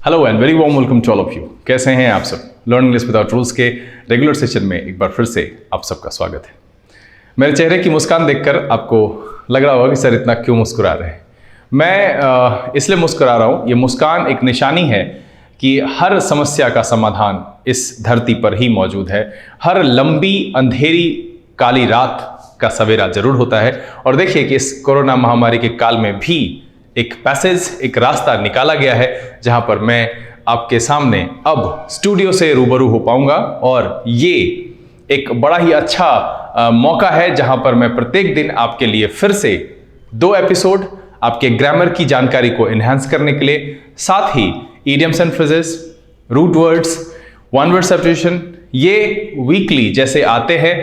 Hello and very warm welcome to all of you. कैसे हैं आप सब? लर्न इंग्लिश विदाउट रूल्स के रेगुलर सेशन में एक बार फिर से आप सबका स्वागत है। मेरे चेहरे की मुस्कान देखकर आपको लग रहा होगा कि सर इतना क्यों मुस्कुरा रहे हैं। मैं इसलिए मुस्कुरा रहा हूँ, ये मुस्कान एक निशानी है कि हर समस्या का समाधान इस धरती पर ही मौजूद है। हर लंबी अंधेरी काली रात का सवेरा जरूर होता है। और देखिए कि इस कोरोना महामारी के काल में भी एक पैसेज, एक रास्ता निकाला गया है जहां पर मैं आपके सामने अब स्टूडियो से रूबरू हो पाऊंगा। और ये एक बड़ा ही अच्छा मौका है जहां पर मैं प्रत्येक दिन आपके लिए फिर से 2 एपिसोड आपके ग्रामर की जानकारी को एनहांस करने के लिए, साथ ही idioms and phrases, root words, one word substitution, ये वीकली जैसे आते हैं।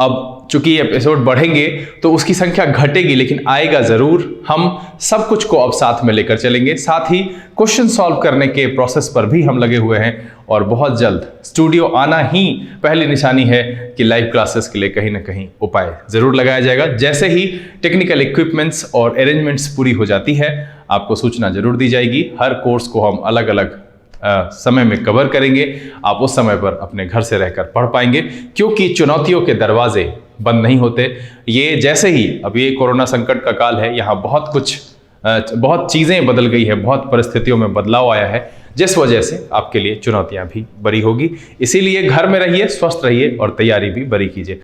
अब चूंकि एपिसोड बढ़ेंगे तो उसकी संख्या घटेगी, लेकिन आएगा जरूर। हम सब कुछ को अब साथ में लेकर चलेंगे। साथ ही क्वेश्चन सॉल्व करने के प्रोसेस पर भी हम लगे हुए हैं और बहुत जल्द स्टूडियो आना ही पहली निशानी है कि लाइव क्लासेस के लिए कहीं ना कहीं उपाय जरूर लगाया जाएगा। जैसे ही टेक्निकल इक्विपमेंट्स और अरेंजमेंट्स पूरी हो जाती है आपको सूचना जरूर दी जाएगी। हर कोर्स को हम अलग अलग समय में कवर करेंगे। आप उस समय पर अपने घर से रहकर पढ़ पाएंगे, क्योंकि चुनौतियों के दरवाजे बंद नहीं होते। ये जैसे ही अब ये कोरोना संकट का काल है, यहाँ बहुत चीज़ें बदल गई है, बहुत परिस्थितियों में बदलाव आया है, जिस वजह से आपके लिए चुनौतियां भी बड़ी होगी। इसीलिए घर में रहिए, स्वस्थ रहिए और तैयारी भी बड़ी कीजिए।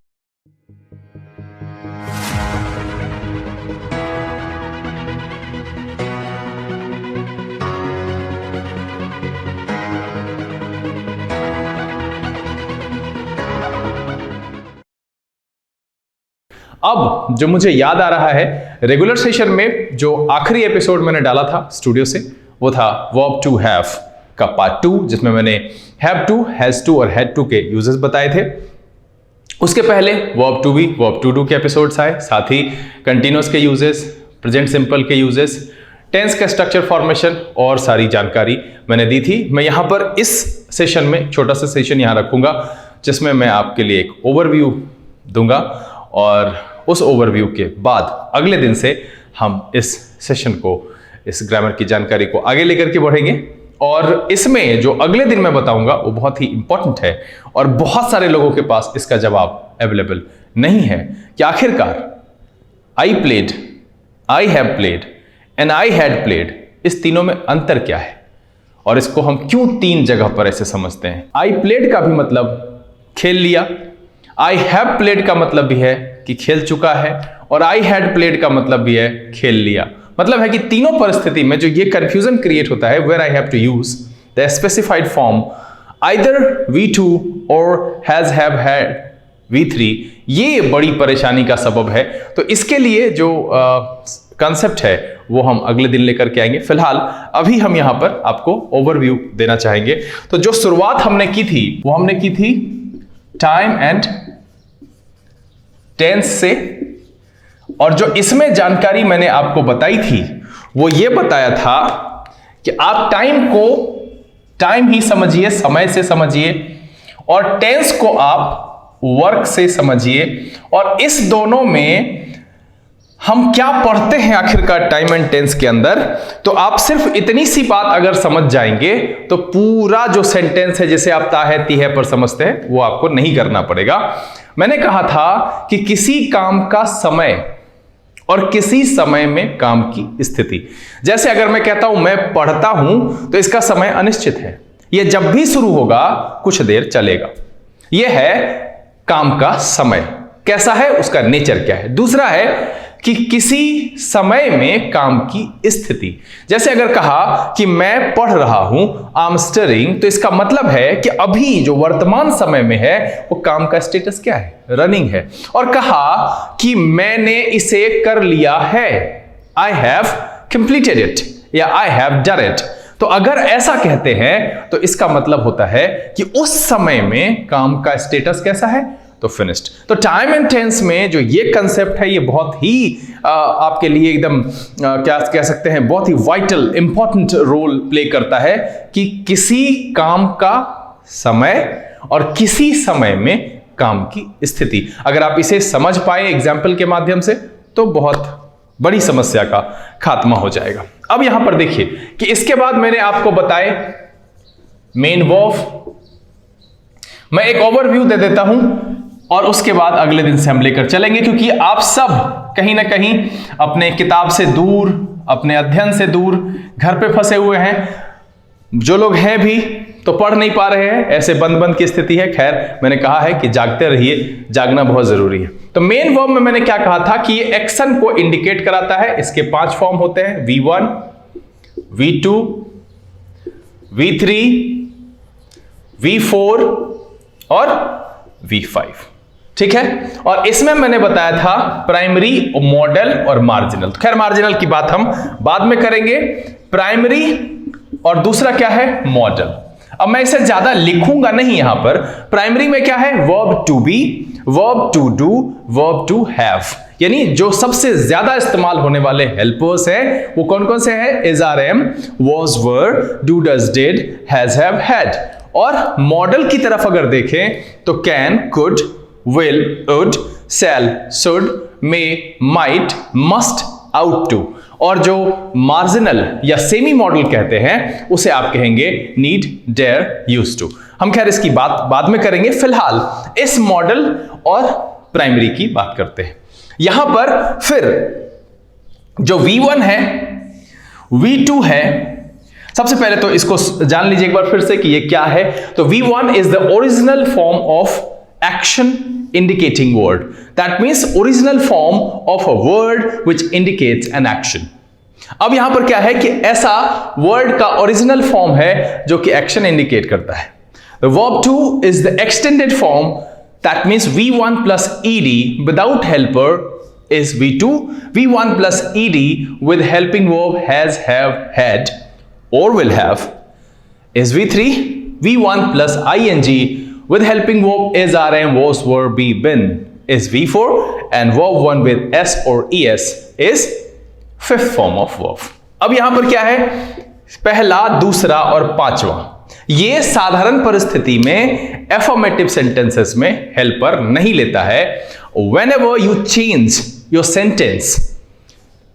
अब जो मुझे याद आ रहा है, रेगुलर सेशन में जो आखिरी एपिसोड मैंने डाला था स्टूडियो से, वो था वर्ब टू हैव का पार्ट 2, जिसमें मैंने हैव टू, हैज टू और हैड टू के यूजेस बताए थे। उसके पहले verb to be, verb to do के एपिसोड्स आए, साथ ही कंटिन्यूअस के यूजेस, प्रेजेंट सिंपल के यूजेस, टेंस का स्ट्रक्चर फॉर्मेशन और सारी जानकारी मैंने दी थी। मैं यहां पर इस सेशन में छोटा सा सेशन यहां रखूंगा जिसमें मैं आपके लिए एक ओवरव्यू दूंगा, और उस ओवरव्यू के बाद अगले दिन से हम इस सेशन को, इस ग्रामर की जानकारी को आगे लेकर के बढ़ेंगे। और इसमें जो अगले दिन मैं बताऊंगा वो बहुत ही इंपॉर्टेंट है और बहुत सारे लोगों के पास इसका जवाब अवेलेबल नहीं है कि आखिरकार I played, I have played and I had played, इस तीनों में अंतर क्या है और इसको हम क्यों 3 जगह पर ऐसे समझते हैं। आई प्लेड का भी मतलब खेल लिया, आई हैव प्लेड का मतलब भी है कि खेल चुका है, और आई हैड प्लेड का मतलब भी है खेल लिया। मतलब है कि तीनों परिस्थिति में जो ये कंफ्यूजन क्रिएट होता है, where I have to use the specified form either V2 और हैज, हैव, हैड V3, ये बड़ी परेशानी का सबब है। तो इसके लिए जो कंसेप्ट है वो हम अगले दिन लेकर के आएंगे। फिलहाल अभी हम यहां पर आपको ओवरव्यू देना चाहेंगे। तो जो शुरुआत हमने की थी वो हमने की थी टाइम एंड टेंस से, और जो इसमें जानकारी मैंने आपको बताई थी वो ये बताया था कि आप टाइम को टाइम ही समझिए, समय से समझिए, और टेंस को आप वर्क से समझिए। और इस दोनों में हम क्या पढ़ते हैं आखिरकार टाइम एंड टेंस के अंदर, तो आप सिर्फ इतनी सी बात अगर समझ जाएंगे तो पूरा जो सेंटेंस है जिसे आप ता है ती है पर समझते हैं वो आपको नहीं करना पड़ेगा। मैंने कहा था कि किसी काम का समय और किसी समय में काम की स्थिति। जैसे अगर मैं कहता हूं मैं पढ़ता हूं तो इसका समय अनिश्चित है, यह जब भी शुरू होगा कुछ देर चलेगा। यह है काम का समय, कैसा है, उसका नेचर क्या है। दूसरा है कि किसी समय में काम की स्थिति। जैसे अगर कहा कि मैं पढ़ रहा हूं, आई एम स्टडिंग, तो इसका मतलब है कि अभी जो वर्तमान समय में है वो काम का स्टेटस क्या है, रनिंग है। और कहा कि मैंने इसे कर लिया है, आई हैव कंप्लीटेड इट या आई हैव डन इट। तो अगर ऐसा कहते हैं तो इसका मतलब होता है कि उस समय में काम का स्टेटस कैसा है, तो फिनिश्ड। तो टाइम एंड टेंस में जो ये कंसेप्ट है ये बहुत ही आपके लिए एकदम क्या कह सकते हैं, बहुत ही वाइटल इंपॉर्टेंट रोल प्ले करता है कि किसी काम का समय और किसी समय में काम की स्थिति। अगर आप इसे समझ पाए एग्जाम्पल के माध्यम से तो बहुत बड़ी समस्या का खात्मा हो जाएगा। अब यहां पर देखिए कि इसके बाद मैंने आपको बताए मेन वर्ब। मैं एक ओवरव्यू दे देता हूं और उसके बाद अगले दिन से हम लेकर चलेंगे, क्योंकि आप सब कहीं ना कहीं अपने किताब से दूर, अपने अध्ययन से दूर घर पे फंसे हुए हैं। जो लोग हैं भी तो पढ़ नहीं पा रहे हैं, ऐसे बंद की स्थिति है। खैर, मैंने कहा है कि जागते रहिए, जागना बहुत जरूरी है। तो मेन वर्ब में मैंने क्या कहा था कि ये एक्शन को इंडिकेट कराता है। इसके 5 फॉर्म होते हैं, V1, V2, V3, V4 और V5। ठीक है, और इसमें मैंने बताया था प्राइमरी, मॉडल और मार्जिनल। खैर, मार्जिनल की बात हम बाद में करेंगे। प्राइमरी और दूसरा क्या है, मॉडल। अब मैं इसे ज्यादा लिखूंगा नहीं यहां पर। प्राइमरी में क्या है, verb to be, verb to do, verb to have, यानी जो सबसे ज्यादा इस्तेमाल होने वाले हेल्पर्स हैं वो कौन कौन से हैं, is, are, am, was, were, do, does, did, has, have, had. और मॉडल की तरफ अगर देखें तो can, could, will, would, shall, should, may, might, must, ought to. और जो मार्जिनल या सेमी मॉडल कहते हैं उसे आप कहेंगे नीड, डेयर, यूज टू। हम खैर इसकी बात बाद में करेंगे। फिलहाल इस मॉडल और प्राइमरी की बात करते हैं। यहां पर फिर जो V1 है, V2 है, सबसे पहले तो इसको जान लीजिए एक बार फिर से कि ये क्या है। तो V1 is the original form of action indicating word. That means original form of a word which indicates an action. अब यहां पर क्या है कि ऐसा वर्ड का ओरिजिनल फॉर्म है जो कि एक्शन इंडिकेट करता है। The verb to is the extended form. That means V1 plus ed without helper is V2. V1 plus ed with helping verb has, have, had or will have is V3. V1 plus ing with helping verb is, are, am, was, were, be, been is V4, and verb 1 with s or es is fifth form of verb. अब यहां पर क्या है, पहला, दूसरा और पांचवा, ये साधारण परिस्थिति में एफर्मेटिव सेंटेंसेस में हेल्पर नहीं लेता है। Whenever you change your sentence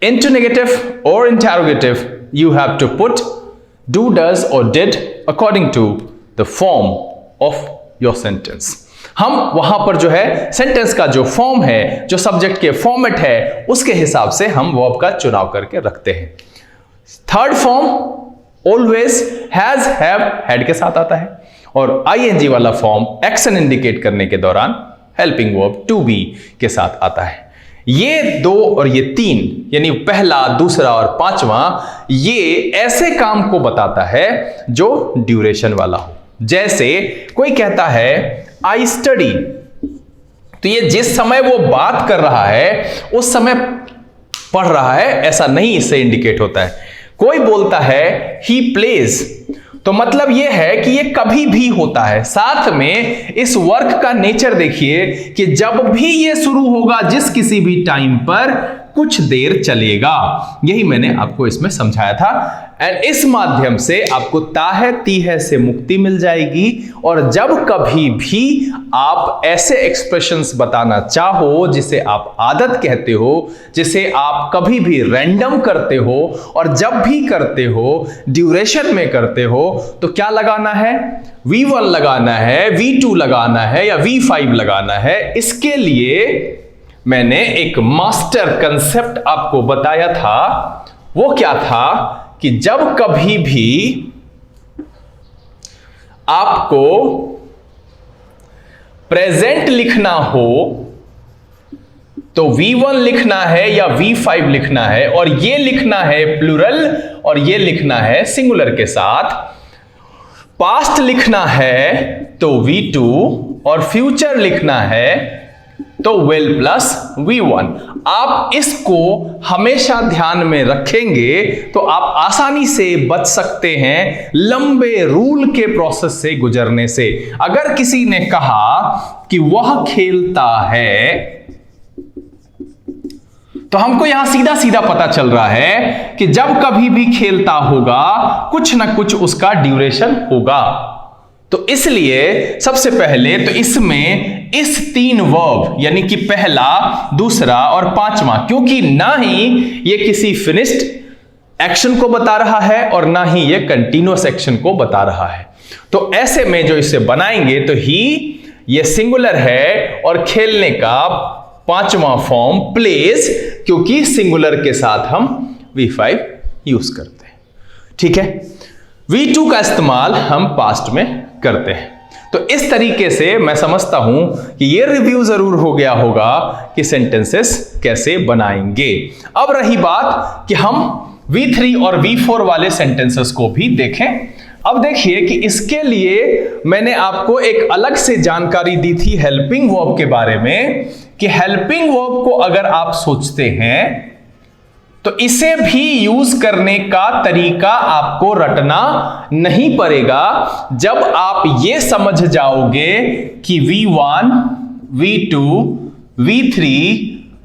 into negative or interrogative, you have to put do, does or did according to the form of your sentence. हम वहां पर जो है सेंटेंस का जो फॉर्म है, जो सब्जेक्ट के फॉर्मेट है, उसके हिसाब से हम वर्ब का चुनाव करके रखते हैं। Third form always has, have, had के साथ आता है, और आईएनजी वाला फॉर्म एक्शन इंडिकेट करने के दौरान हेल्पिंग वर्ब टू बी के साथ आता है। ये 2 और ये 3, यानी पहला, दूसरा और पांचवा, ये ऐसे काम को बताता है जो ड्यूरेशन वाला हो। जैसे कोई कहता है आई स्टडी, तो ये जिस समय वो बात कर रहा है उस समय पढ़ रहा है ऐसा नहीं इससे इंडिकेट होता है। कोई बोलता है ही प्लेज, तो मतलब ये है कि ये कभी भी होता है। साथ में इस वर्क का नेचर देखिए कि जब भी ये शुरू होगा जिस किसी भी टाइम पर कुछ देर चलेगा, यही मैंने आपको इसमें समझाया था। एंड इस माध्यम से आपको ताहे तीहे से मुक्ति मिल जाएगी। और जब कभी भी आप ऐसे एक्सप्रेशंस बताना चाहो जिसे आप आदत कहते हो, जिसे आप कभी भी रैंडम करते हो और जब भी करते हो ड्यूरेशन में करते हो, तो क्या लगाना है, V1 लगाना है, V2 लगाना है या V5 लगाना है। इसके लिए मैंने एक मास्टर कंसेप्ट आपको बताया था। वो क्या था कि जब कभी भी आपको प्रेजेंट लिखना हो तो V1 लिखना है या V5 लिखना है, और ये लिखना है प्लूरल और ये लिखना है सिंगुलर के साथ। पास्ट लिखना है तो V2 और फ्यूचर लिखना है तो will प्लस V1। आप इसको हमेशा ध्यान में रखेंगे तो आप आसानी से बच सकते हैं लंबे रूल के प्रोसेस से गुजरने से। अगर किसी ने कहा कि वह खेलता है, तो हमको यहां सीधा सीधा पता चल रहा है कि जब कभी भी खेलता होगा कुछ ना कुछ उसका ड्यूरेशन होगा। तो इसलिए सबसे पहले तो इसमें इस 3 वर्ब यानी कि पहला, दूसरा और पांचवा, क्योंकि ना ही ये किसी फिनिश्ड एक्शन को बता रहा है और ना ही ये कंटिन्यूअस एक्शन को बता रहा है, तो ऐसे में जो इसे बनाएंगे तो ही ये सिंगुलर है और खेलने का पांचवा फॉर्म प्लेज, क्योंकि सिंगुलर के साथ हम V5 यूज करते हैं। ठीक है, V2 का इस्तेमाल हम पास्ट में करते हैं। तो इस तरीके से मैं समझता हूं कि ये रिव्यू जरूर हो गया होगा कि सेंटेंसेस कैसे बनाएंगे। अब रही बात कि हम V3 और V4 वाले सेंटेंसेस को भी देखें। अब देखिए कि इसके लिए मैंने आपको एक अलग से जानकारी दी थी हेल्पिंग वर्ब के बारे में, कि हेल्पिंग वर्ब को अगर आप सोचते हैं तो इसे भी यूज करने का तरीका आपको रटना नहीं पड़ेगा जब आप ये समझ जाओगे कि V1, V2, V3,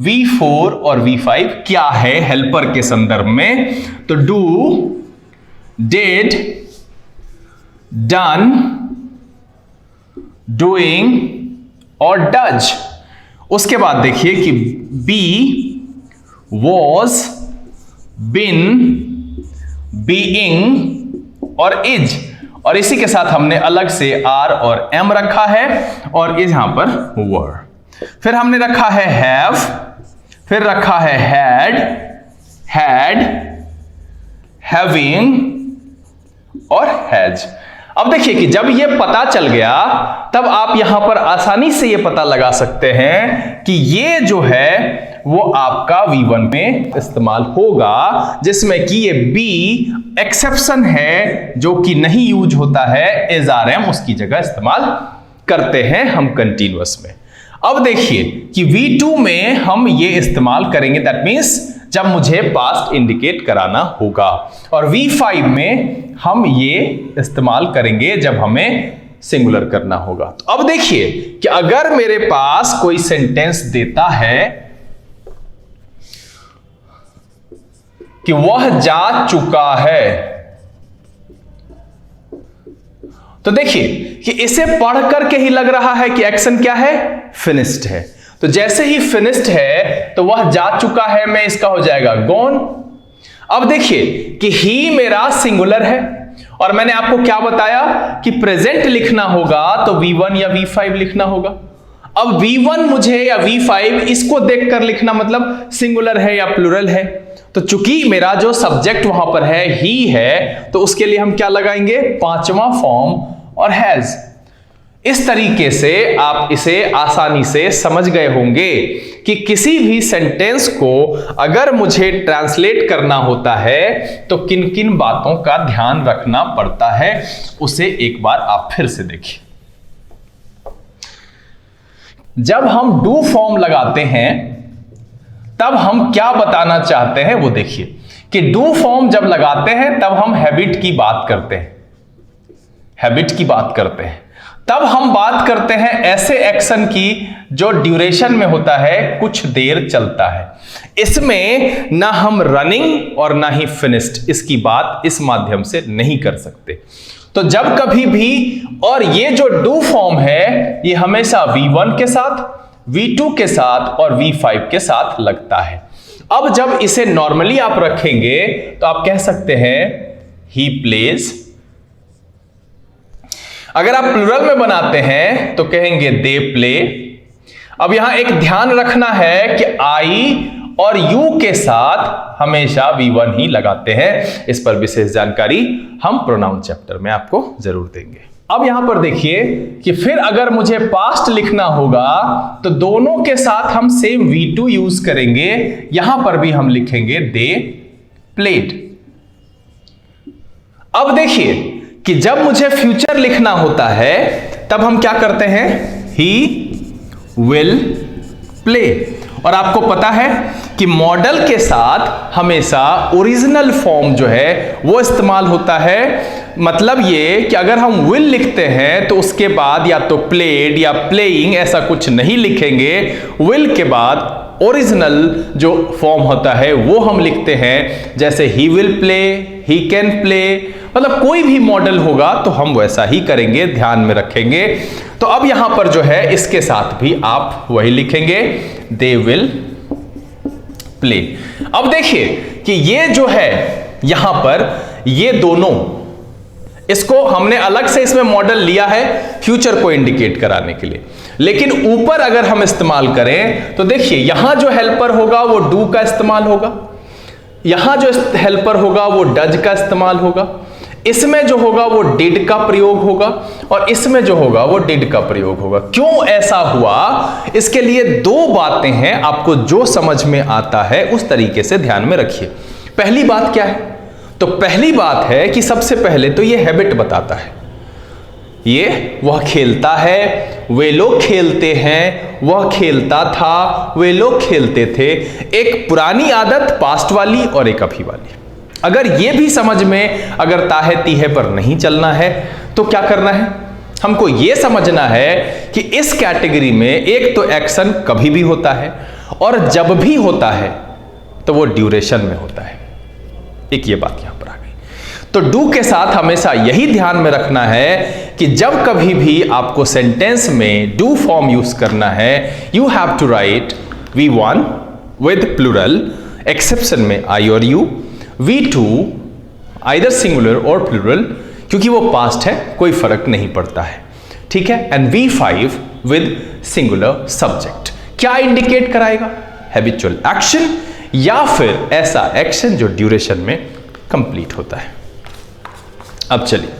V4 और V5 क्या है हेल्पर के संदर्भ में। तो डू, डिड, डन, डूइंग और डज। उसके बाद देखिए कि बी, वॉज, बिन, बीइंग और इज, और इसी के साथ हमने अलग से आर और एम रखा है और यहां पर वर। फिर हमने रखा है हैव, फिर रखा है हैड, हैड, हैविंग और हैज। अब देखिए कि जब ये पता चल गया तब आप यहां पर आसानी से ये पता लगा सकते हैं कि ये जो है वो आपका V1 में इस्तेमाल होगा, जिसमें कि ये B एक्सेप्शन है जो कि नहीं यूज होता है, इज RM उसकी जगह इस्तेमाल करते हैं हम कंटिन्यूअस में। अब देखिए कि V2 में हम ये इस्तेमाल करेंगे, दैट मींस जब मुझे पास्ट इंडिकेट कराना होगा, और V5 में हम ये इस्तेमाल करेंगे जब हमें सिंगुलर करना होगा। तो अब देखिए कि अगर मेरे पास कोई सेंटेंस देता है कि वह जा चुका है, तो देखिए कि इसे पढ़ करके ही लग रहा है कि एक्शन क्या है, फिनिश्ड है। तो जैसे ही फिनिश्ड है तो वह जा चुका है में इसका हो जाएगा गॉन। अब देखिए कि ही मेरा सिंगुलर है और मैंने आपको क्या बताया कि प्रेजेंट लिखना होगा तो V1 या V5 लिखना होगा। अब V1 मुझे या V5 इसको देखकर लिखना मतलब सिंगुलर है या प्लूरल है, तो चूंकि मेरा जो सब्जेक्ट वहां पर है ही है तो उसके लिए हम क्या लगाएंगे, पांचवा फॉर्म और हैज। इस तरीके से आप इसे आसानी से समझ गए होंगे कि किसी भी सेंटेंस को अगर मुझे ट्रांसलेट करना होता है तो किन किन बातों का ध्यान रखना पड़ता है, उसे एक बार आप फिर से देखिए। जब हम डू फॉर्म लगाते हैं तब हम क्या बताना चाहते हैं वो देखिए कि डू फॉर्म जब लगाते हैं तब हम हैबिट की बात करते हैं, हैबिट की बात करते हैं। तब हम बात करते हैं ऐसे एक्शन की जो ड्यूरेशन में होता है, कुछ देर चलता है। इसमें ना हम रनिंग और ना ही फिनिश्ड इसकी बात इस माध्यम से नहीं कर सकते। तो जब कभी भी, और ये जो डू फॉर्म है ये हमेशा V1 के साथ, V2 के साथ और V5 के साथ लगता है। अब जब इसे नॉर्मली आप रखेंगे तो आप कह सकते हैं ही प्लेज। अगर आप प्लूरल में बनाते हैं तो कहेंगे दे प्ले। अब यहां एक ध्यान रखना है कि आई और यू के साथ हमेशा V1 ही लगाते हैं। इस पर विशेष जानकारी हम प्रोनाउन चैप्टर में आपको जरूर देंगे। अब यहां पर देखिए कि फिर अगर मुझे पास्ट लिखना होगा तो दोनों के साथ हम सेम V2 यूज करेंगे। यहां पर भी हम लिखेंगे दे प्लेड। अब देखिए कि जब मुझे फ्यूचर लिखना होता है तब हम क्या करते हैं, ही विल प्ले। और आपको पता है कि मॉडल के साथ हमेशा ओरिजिनल फॉर्म जो है वो इस्तेमाल होता है। मतलब ये कि अगर हम विल लिखते हैं तो उसके बाद या तो प्लेड या प्लेइंग ऐसा कुछ नहीं लिखेंगे। विल के बाद ओरिजिनल जो फॉर्म होता है वो हम लिखते हैं, जैसे he will play, he can play, मतलब कोई भी मॉडल होगा तो हम वैसा ही करेंगे, ध्यान में रखेंगे। तो अब यहां पर जो है इसके साथ भी आप वही लिखेंगे, दे विल प्ले। अब देखिए कि ये जो है यहां पर ये दोनों, इसको हमने अलग से इसमें मॉडल लिया है फ्यूचर को इंडिकेट कराने के लिए, लेकिन ऊपर अगर हम इस्तेमाल करें तो देखिए यहां जो हेल्पर होगा वो डू का इस्तेमाल होगा, यहां जो हेल्पर होगा वो डज का इस्तेमाल होगा, इसमें जो होगा वो डिड का प्रयोग होगा, और इसमें जो होगा वो डिड का प्रयोग होगा। क्यों ऐसा हुआ, इसके लिए दो बातें हैं, आपको जो समझ में आता है उस तरीके से ध्यान में रखिए। पहली बात क्या है, तो पहली बात है कि सबसे पहले तो ये हैबिट बताता है, ये वह खेलता है, वे लोग खेलते हैं, वह खेलता था, वे लोग खेलते थे। एक पुरानी आदत पास्ट वाली और एक अभी वाली। अगर ये भी समझ में अगर ताहे तीहे पर नहीं चलना है तो क्या करना है, हमको ये समझना है कि इस कैटेगरी में एक तो एक्शन कभी भी होता है और जब भी होता है तो वो ड्यूरेशन में होता है। एक ये बात यहां पर आ गई। तो डू के साथ हमेशा यही ध्यान में रखना है कि जब कभी भी आपको सेंटेंस में डू फॉर्म यूज करना है, you have to write V1 with plural, exception में आई और यू, V2 आइदर सिंगुलर और प्लूरल, क्योंकि वो पास्ट है कोई फर्क नहीं पड़ता है, ठीक है, and V5 with singular subject. क्या इंडिकेट कराएगा, हैबिचुअल एक्शन या फिर ऐसा एक्शन जो ड्यूरेशन में कंप्लीट होता है। अब चलिए,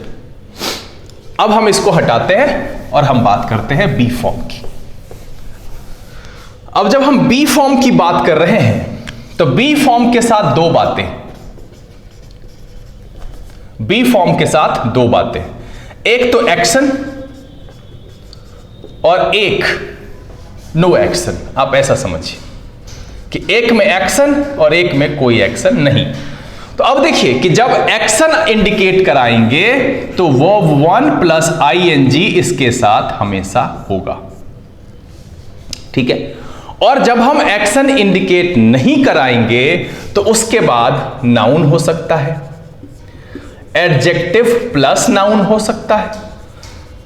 अब हम इसको हटाते हैं और हम बात करते हैं बी फॉर्म की। अब जब हम बी फॉर्म की बात कर रहे हैं तो बी फॉर्म के साथ दो बातें, बी फॉर्म के साथ दो बातें, एक तो एक्शन और एक नो एक्शन। आप ऐसा समझिए कि एक में एक्शन और एक में कोई एक्शन नहीं। तो अब देखिए कि जब एक्शन इंडिकेट कराएंगे तो वर्ब 1 प्लस ing इसके साथ हमेशा होगा, ठीक है। और जब हम एक्शन इंडिकेट नहीं कराएंगे तो उसके बाद नाउन हो सकता है, एडजेक्टिव प्लस नाउन हो सकता है,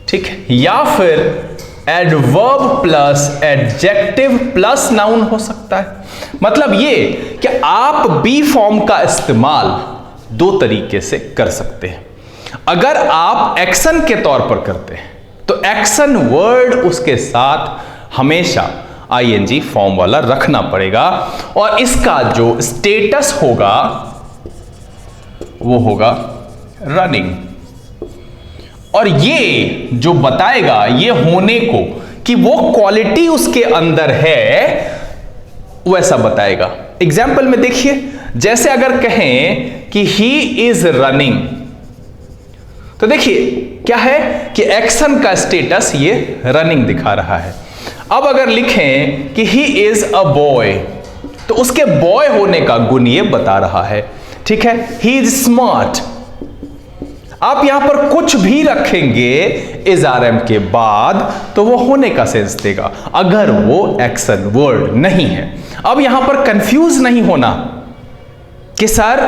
ठीक है, या फिर adverb plus adjective plus noun हो सकता है। मतलब ये कि आप बी फॉर्म का इस्तेमाल दो तरीके से कर सकते हैं। अगर आप एक्शन के तौर पर करते हैं तो एक्शन वर्ड उसके साथ हमेशा ing फॉर्म वाला रखना पड़ेगा, और इसका जो स्टेटस होगा वो होगा रनिंग, और ये जो बताएगा ये होने को कि वो क्वालिटी उसके अंदर है वैसा बताएगा। एग्जाम्पल में देखिए, जैसे अगर कहें कि ही इज रनिंग, तो देखिए क्या है कि एक्शन का स्टेटस ये रनिंग दिखा रहा है। अब अगर लिखें कि ही इज अ बॉय, तो उसके बॉय होने का गुण ये बता रहा है, ठीक है। ही इज स्मार्ट, आप यहां पर कुछ भी रखेंगे इज आरएम के बाद तो वो होने का सेंस देगा, अगर वो एक्शन वर्ड नहीं है। अब यहां पर कंफ्यूज नहीं होना कि सर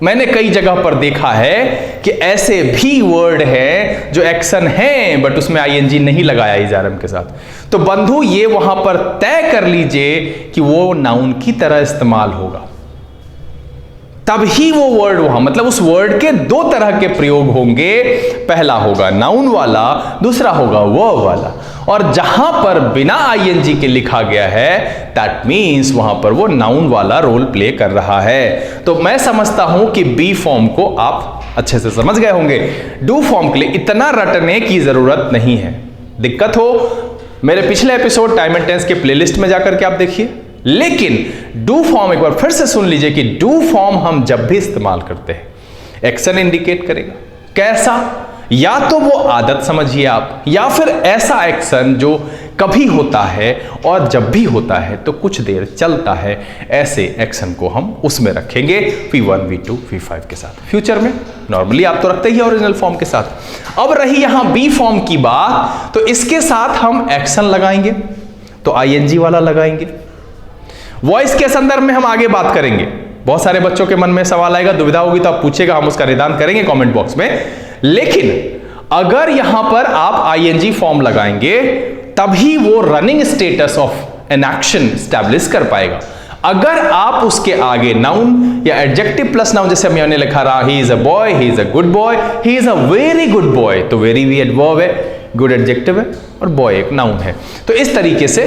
मैंने कई जगह पर देखा है कि ऐसे भी वर्ड है जो एक्शन है बट उसमें ing नहीं लगाया इज आरएम के साथ। तो बंधु ये वहां पर तय कर लीजिए कि वो नाउन की तरह इस्तेमाल होगा, तब ही वो वर्ड वहां, मतलब उस वर्ड के दो तरह के प्रयोग होंगे, पहला होगा नाउन वाला, दूसरा होगा वर्ब वाला। और जहां पर बिना ing के लिखा गया है दैट मीन्स वहां पर वो नाउन वाला रोल प्ले कर रहा है। तो मैं समझता हूं कि बी फॉर्म को आप अच्छे से समझ गए होंगे। डू फॉर्म के लिए इतना रटने की जरूरत नहीं है। दिक्कत हो मेरे पिछले एपिसोड टाइम एंड टेंस के प्लेलिस्ट में जाकर के आप देखिए। लेकिन डू फॉर्म एक बार फिर से सुन लीजिए कि डू फॉर्म हम जब भी इस्तेमाल करते हैं एक्शन इंडिकेट करेगा। कैसा? या तो वो आदत समझिए आप, या फिर ऐसा एक्शन जो कभी होता है और जब भी होता है तो कुछ देर चलता है, ऐसे एक्शन को हम उसमें रखेंगे V1, V2, V5 के साथ। फ्यूचर में नॉर्मली आप तो रखते ही ओरिजिनल फॉर्म के साथ। अब रही यहां बी फॉर्म की बात, तो इसके साथ हम एक्शन लगाएंगे तो ing वाला लगाएंगे। वॉइस के संदर्भ में हम आगे बात करेंगे, बहुत सारे बच्चों के मन में सवाल आएगा, दुविधा होगी तो आप पूछेगा, हम उसका निदान करेंगे कमेंट बॉक्स में। लेकिन अगर यहां पर आप आईएनजी फॉर्म लगाएंगे तभी वो running status of an action establish कर पाएगा। अगर आप उसके आगे नाउन या एडजेक्टिव प्लस नाउन, जैसे मैंने लिखा रहा, he is a boy, he is a good boy, he is a very good boy, तो वेरी भी एडवर्ब है, गुड एडजेक्टिव है और बॉय एक नाउन है। तो इस तरीके से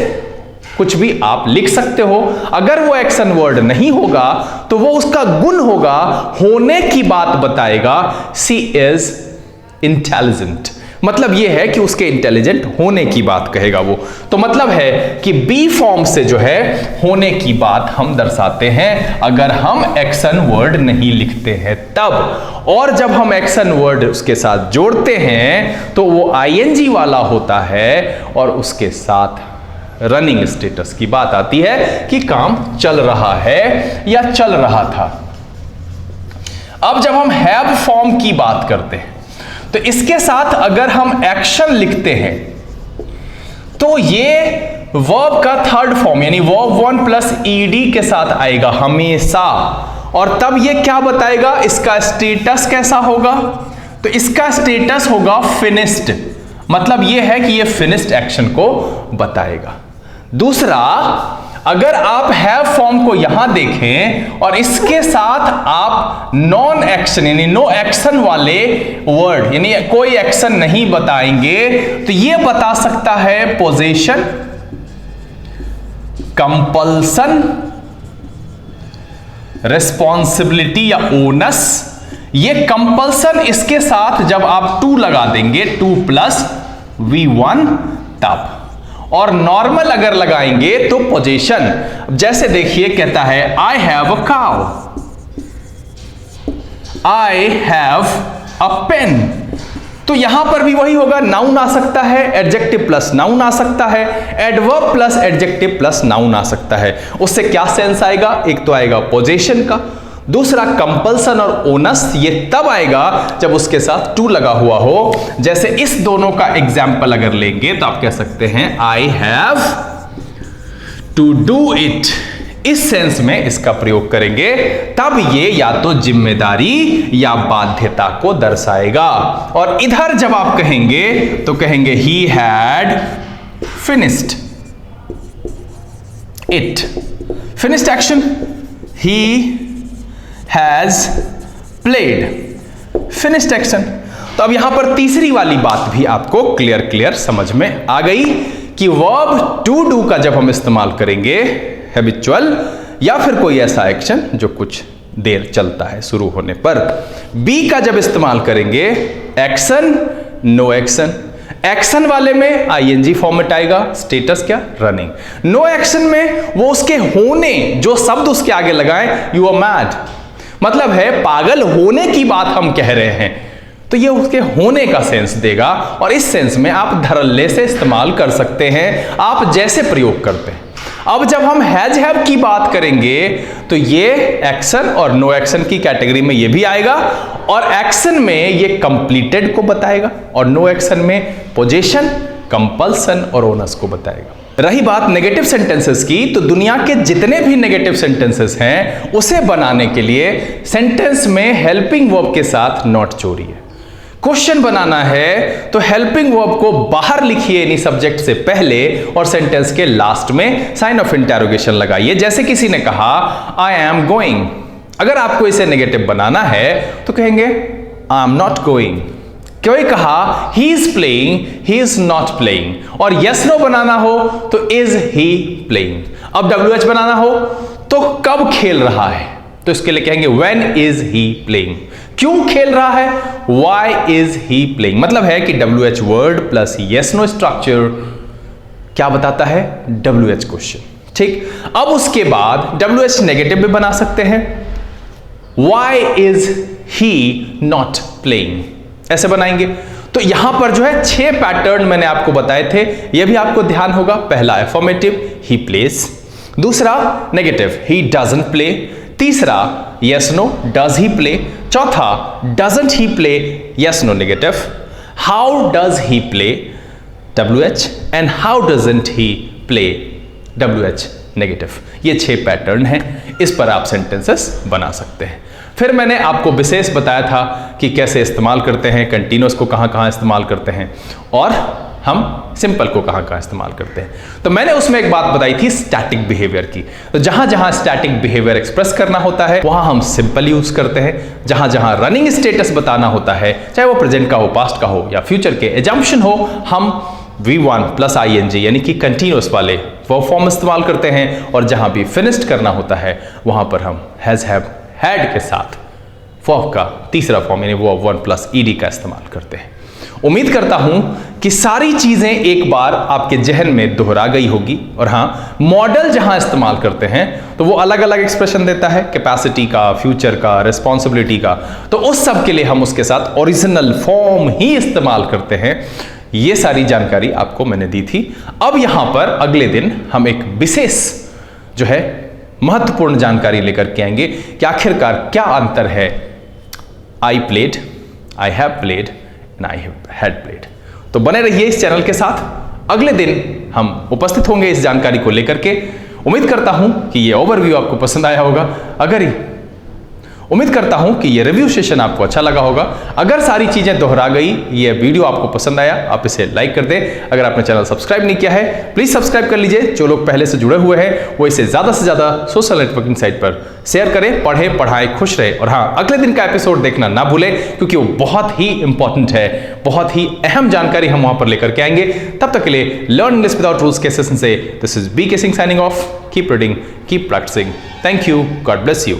कुछ भी आप लिख सकते हो। अगर वो एक्शन वर्ड नहीं होगा तो वो उसका गुण होगा, होने की बात बताएगा। सी इज इंटेलिजेंट, मतलब ये है कि उसके इंटेलिजेंट होने की बात कहेगा वो। तो मतलब है कि बी फॉर्म से जो है होने की बात हम दर्शाते हैं अगर हम एक्शन वर्ड नहीं लिखते हैं तब। और जब हम एक्शन वर्ड उसके साथ जोड़ते हैं तो वो आईएनजी वाला होता है और उसके साथ रनिंग स्टेटस की बात आती है कि काम चल रहा है या चल रहा था। अब जब हम हैव फॉर्म की बात करते हैं तो इसके साथ अगर हम एक्शन लिखते हैं तो ये वर्ब का थर्ड फॉर्म यानी वर्ब 1 प्लस ईडी के साथ आएगा हमेशा। और तब ये क्या बताएगा, इसका स्टेटस कैसा होगा, तो इसका स्टेटस होगा फिनिश्ड, मतलब ये है कि ये फिनिश्ड एक्शन को बताएगा। दूसरा, अगर आप हैव फॉर्म को यहां देखें और इसके साथ आप नॉन एक्शन यानी नो एक्शन वाले वर्ड यानी कोई एक्शन नहीं बताएंगे तो ये बता सकता है पोजीशन, कंपल्सन, रिस्पॉन्सिबिलिटी या ओनस। ये कंपल्सन इसके साथ जब आप टू लगा देंगे, 2 प्लस V1 तब, और नॉर्मल अगर लगाएंगे तो पोजीशन। जैसे देखिए कहता है I have a cow, I have a pen, तो यहां पर भी वही होगा, नाउन आ सकता है, एडजेक्टिव प्लस नाउन आ सकता है, adverb plus adjective plus noun आ सकता है। उससे क्या सेंस आएगा, एक तो आएगा पोजीशन का, दूसरा कंपल्सन और ओनस, ये तब आएगा जब उसके साथ टू लगा हुआ हो। जैसे इस दोनों का एग्जाम्पल अगर लेंगे तो आप कह सकते हैं I have to do it, इस सेंस में इसका प्रयोग करेंगे तब ये या तो जिम्मेदारी या बाध्यता को दर्शाएगा। और इधर जब आप कहेंगे तो कहेंगे he had finished it, finished action, he has played, finished action. तो अब यहां पर तीसरी वाली बात भी आपको क्लियर समझ में आ गई कि वर्ब टू डू का जब हम इस्तेमाल करेंगे हैबिचुअल या फिर कोई ऐसा एक्शन जो कुछ देर चलता है शुरू होने पर, बी का जब इस्तेमाल करेंगे एक्शन, नो एक्शन। एक्शन वाले में आईएनजी फॉर्मेट आएगा, स्टेटस क्या, रनिंग। नो एक्शन में वो उसके होने, जो शब्द उसके आगे लगाएं, यू आर मैड, मतलब है पागल होने की बात हम कह रहे हैं, तो ये उसके होने का सेंस देगा। और इस सेंस में आप धड़ल्ले से इस्तेमाल कर सकते हैं, आप जैसे प्रयोग करते हैं। अब जब हम हैज हैव की बात करेंगे तो ये एक्शन और नो एक्शन की कैटेगरी में ये भी आएगा, और एक्शन में ये कंप्लीटेड को बताएगा और नो एक्शन में पोजीशन, कंपल्सन और ओनस को बताएगा। रही बात नेगेटिव सेंटेंसेस की, तो दुनिया के जितने भी नेगेटिव सेंटेंसेस हैं उसे बनाने के लिए सेंटेंस में हेल्पिंग वर्ब के साथ नॉट जोड़िए। क्वेश्चन बनाना है तो हेल्पिंग वर्ब को बाहर लिखिए यानी सब्जेक्ट से पहले और सेंटेंस के लास्ट में साइन ऑफ इंटरोगेशन लगाइए। जैसे किसी ने कहा आई एम गोइंग, अगर आपको इसे नेगेटिव बनाना है तो कहेंगे आई एम नॉट गोइंग। कोई कहा he is playing, he is not playing. और यस नो बनाना हो तो इज ही प्लेइंग। अब WH बनाना हो तो कब खेल रहा है, तो इसके लिए कहेंगे व्हेन इज ही प्लेइंग। क्यों खेल रहा है, व्हाई इज ही प्लेइंग। मतलब है कि WH word plus yes no structure क्या बताता है, WH क्वेश्चन। ठीक, अब उसके बाद WH नेगेटिव भी बना सकते हैं, why is he not playing, ऐसे बनाएंगे। तो यहां पर जो है 6 पैटर्न मैंने आपको बताए थे, यह भी आपको ध्यान होगा। पहला एफर्मेटिव, ही प्लेस। दूसरा नेगेटिव, ही डजंट प्ले। तीसरा yes no, does he play. चौथा doesn't he play, yes no negative. How does he play, WH, and how doesn't he play, WH negative. ये 6 पैटर्न हैं, इस पर आप sentences बना सकते हैं। फिर मैंने आपको विशेष बताया था कि कैसे इस्तेमाल करते हैं, कंटिन्यूअस को कहाँ कहाँ इस्तेमाल करते हैं और हम सिंपल को कहाँ कहाँ इस्तेमाल करते हैं। तो मैंने उसमें एक बात बताई थी स्टैटिक बिहेवियर की। तो जहां जहां स्टैटिक बिहेवियर एक्सप्रेस करना होता है वहां हम सिंपल यूज करते हैं। जहां जहां रनिंग स्टेटस बताना होता है, चाहे वो प्रेजेंट का हो, पास्ट का हो या फ्यूचर के एजम्पशन हो, हम V1 प्लस ing यानी कि कंटिन्यूअस वाले वो फॉर्म इस्तेमाल करते हैं। और जहां भी फिनिश्ड करना होता है वहां पर हम हैज, हैव, हैड के साथ वर्ब का तीसरा फॉर्म यानी वर्ब 1 प्लस ed का इस्तेमाल करते हैं। उम्मीद करता हूं कि सारी चीजें एक बार आपके जहन में दोहरा गई होगी। और हाँ, मॉडल जहां इस्तेमाल करते हैं तो वो अलग अलग एक्सप्रेशन देता है, कैपेसिटी का, फ्यूचर का, रिस्पॉन्सिबिलिटी का। तो उस सब के लिए हम उसके साथ ओरिजिनल फॉर्म ही इस्तेमाल करते हैं। ये सारी जानकारी आपको मैंने दी थी। अब यहां पर अगले दिन हम एक विशेष जो है महत्वपूर्ण जानकारी लेकर के आएंगे कि आखिरकार क्या अंतर है I played, I have played, I had played। तो बने रहिए इस चैनल के साथ। अगले दिन हम उपस्थित होंगे इस जानकारी को लेकर के। उम्मीद करता हूं कि ये ओवरव्यू आपको पसंद आया होगा। उम्मीद करता हूं कि ये रिव्यू सेशन आपको अच्छा लगा होगा। अगर सारी चीजें दोहरा गई, ये वीडियो आपको पसंद आया, आप इसे लाइक कर दें। अगर आपने चैनल सब्सक्राइब नहीं किया है प्लीज सब्सक्राइब कर लीजिए। जो लोग पहले से जुड़े हुए हैं वो इसे ज्यादा से ज्यादा सोशल नेटवर्किंग साइट पर शेयर करें। पढ़े, पढ़ाएं, खुश रहे। और हाँ, अगले दिन का एपिसोड देखना ना भूलें क्योंकि वो बहुत ही इंपॉर्टेंट है, बहुत ही अहम जानकारी हम वहां पर लेकर के आएंगे। तब तक के लिए लर्न इंग्लिश विदाउट रूल्स के सेशन से this is BK Singh signing off. Keep reading, keep practicing. Thank you, God bless you.